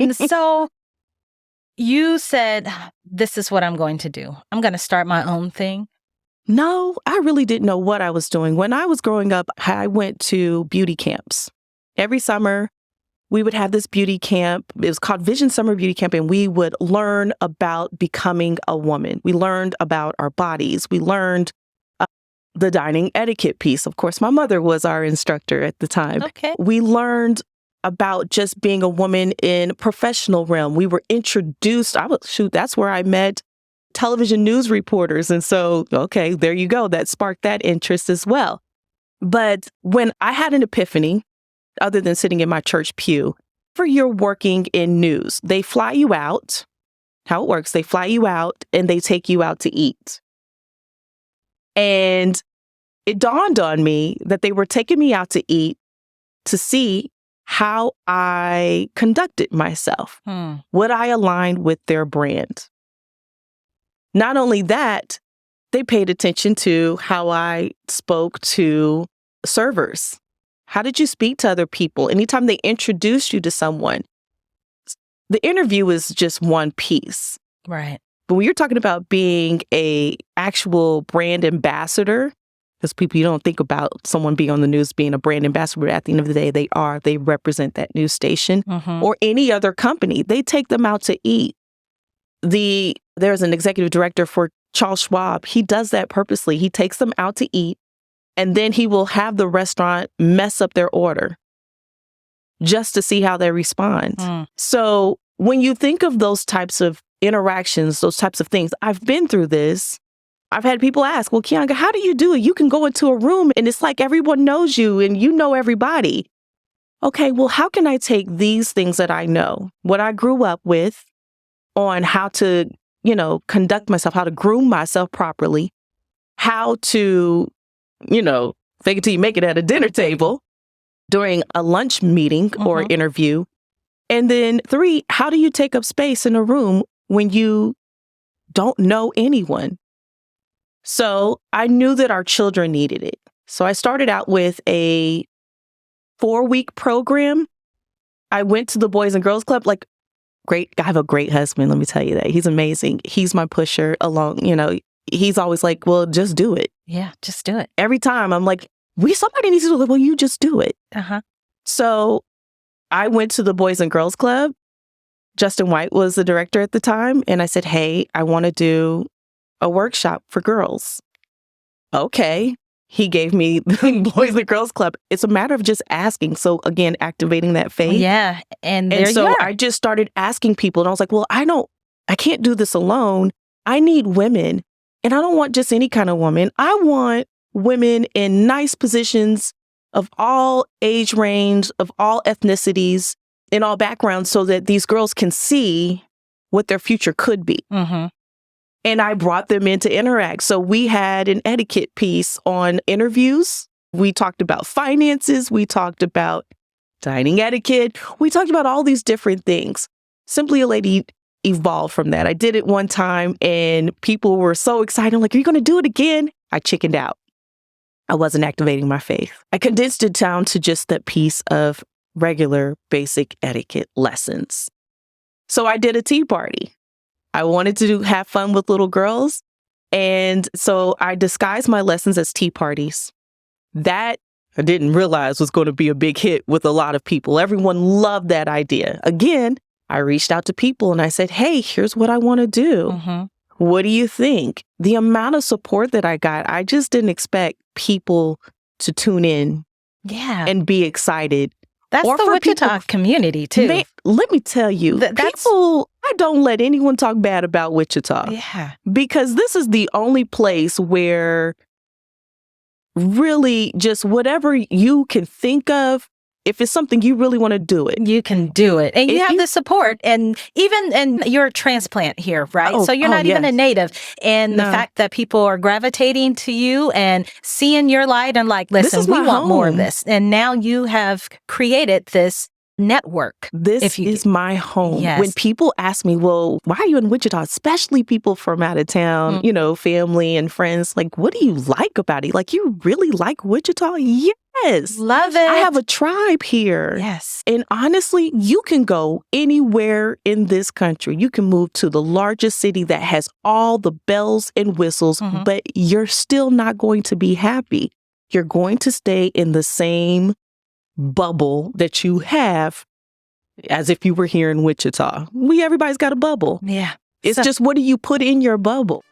And so you said, this is what I'm going to do. I'm going to start my own thing. No, I really didn't know what I was doing. When I was growing up, I went to beauty camps. Every summer, we would have this beauty camp. It was called Vision Summer Beauty Camp, and we would learn about becoming a woman. We learned about our bodies. We learned the dining etiquette piece. Of course, my mother was our instructor at the time. Okay. We learned about just being a woman in professional realm. We were introduced. That's where I met television news reporters. And so, okay, there you go. That sparked that interest as well. But when I had an epiphany, other than sitting in my church pew, for you're working in news, they fly you out. How it works, they fly you out and they take you out to eat. And it dawned on me that they were taking me out to eat to see how I conducted myself. Would I align with their brand? Not only that, they paid attention to how I spoke to servers. How did you speak to other people? Anytime they introduced you to someone, the interview is just one piece. Right. But when you're talking about being a actual brand ambassador, because you don't think about someone being on the news being a brand ambassador, but at the end of the day, they represent that news station or any other company. They take them out to eat. There's an executive director for Charles Schwab. He does that purposely. He takes them out to eat, and then he will have the restaurant mess up their order just to see how they respond. So when you think of those types of interactions, those types of things, I've been through this. I've had people ask, well, Kianga, how do you do it? You can go into a room and it's like everyone knows you and you know everybody. Okay, well, how can I take these things that I know, what I grew up with, on how to, conduct myself, how to groom myself properly, how to, fake it till you make it at a dinner table during a lunch meeting or interview. And then 3, how do you take up space in a room when you don't know anyone? So I knew that our children needed it. So I started out with a 4-week program. I went to the Boys and Girls Club, I have a great husband, let me tell you that. He's amazing. He's my pusher along, he's always like, well, just do it. Yeah, just do it. Every time I'm like, somebody needs to do it. Well, you just do it. So I went to the Boys and Girls Club. Justin White was the director at the time. And I said, hey, I want to do a workshop for girls. Okay. He gave me the Boys and Girls Club. It's a matter of just asking. So again, activating that faith. Yeah. And so I just started asking people and I was like, well, I can't do this alone. I need women. And I don't want just any kind of woman. I want women in nice positions of all age range, of all ethnicities, in all backgrounds, so that these girls can see what their future could be. And I brought them in to interact. So we had an etiquette piece on interviews. We talked about finances. We talked about dining etiquette. We talked about all these different things. Simply a Lady evolved from that. I did it one time and people were so excited. I'm like, are you going to do it again? I chickened out. I wasn't activating my faith. I condensed it down to just that piece of regular basic etiquette lessons. So I did a tea party. I wanted to have fun with little girls. And so I disguised my lessons as tea parties. That I didn't realize was going to be a big hit with a lot of people. Everyone loved that idea. Again, I reached out to people and I said, hey, here's what I want to do. What do you think? The amount of support that I got, I just didn't expect people to tune in and be excited. That's the Wichita community, too. Let me tell you, people, I don't let anyone talk bad about Wichita. Yeah. Because this is the only place where really just whatever you can think of, if it's something you really want to do it. You can do it. And you have the support. And you're a transplant here, right? So you're not even a native. And the fact that people are gravitating to you and seeing your light and like, listen, we want more of this. And now you have created this network. This is my home. Yes. When people ask me, well, why are you in Wichita? Especially people from out of town, family and friends. Like, what do you like about it? Like, you really like Wichita? Yeah. Yes. Love it. I have a tribe here. Yes. And honestly, you can go anywhere in this country. You can move to the largest city that has all the bells and whistles, but you're still not going to be happy. You're going to stay in the same bubble that you have as if you were here in Wichita. Everybody's got a bubble. Yeah. It's just, what do you put in your bubble?